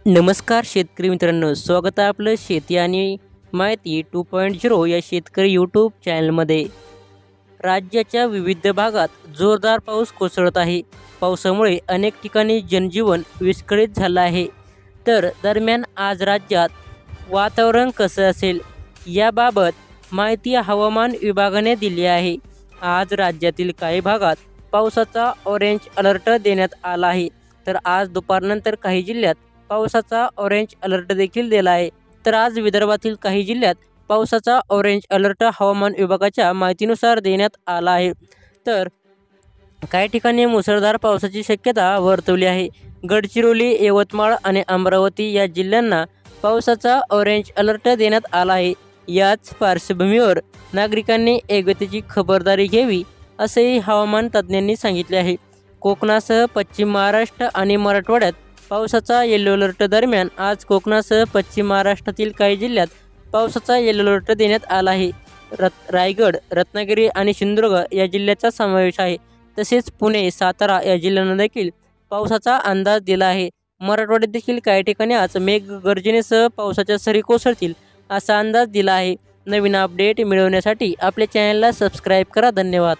नमस्कार शेतकरी मित्रांनो, स्वागत आहे आपलं शेती आणि माहिती 2.0 या शेतकरी यूट्यूब चॅनलमध्ये। राज्याच्या विविध भागात जोरदार पाऊस कोसळत आहे। पावसामुळे अनेक ठिकाणी जनजीवन विस्कळीत झालं आहे। तर दरम्यान आज राज्यात वातावरण कसं असेल याबाबत माहिती हवामान विभागाने दिली आहे। आज राज्यातील काही भागात पावसाचा ऑरेंज अलर्ट देण्यात आला आहे। तर आज दुपारनंतर काही जिल्ह्यात पावसाचा ऑरेंज अलर्ट देखील दिला आहे। तर आज विदर्भातील काही जिल्ह्यात पावसाचा ऑरेंज अलर्ट हवामान विभागाच्या माहितीनुसार देण्यात आला आहे। तर काही ठिकाणी मुसळधार पावसाची शक्यता वर्तवली आहे। गडचिरोली, यवतमाळ आणि अमरावती या जिल्ह्यांना पावसाचा ऑरेंज अलर्ट देण्यात आला आहे। याच पार्श्वभूमीवर नागरिकांनी योग्यतेची खबरदारी घ्यावी असेही हवामान तज्ज्ञांनी सांगितले आहे। कोकणासह पश्चिम महाराष्ट्र आणि मराठवाड्यात पावसाचा येलो अलर्ट दरम्यान आज कोकणासह पश्चिम महाराष्ट्रातील काही जिल्ह्यात पावसाचा येलो अलर्ट देण्यात आला आहे। रायगड, रत्नागिरी आणि सिंधुदुर्ग या जिल्ह्याचा समावेश आहे। तसेच पुणे, सातारा या जिल्ह्यांना देखील पावसाचा अंदाज दिला आहे। मराठवाड्यात देखील काही ठिकाणी आज मेघगर्जनेसह पावसाच्या सरी कोसळतील असा अंदाज दिला आहे। नवीन अपडेट मिळवण्यासाठी आपल्या चॅनलला सबस्क्राईब करा। धन्यवाद।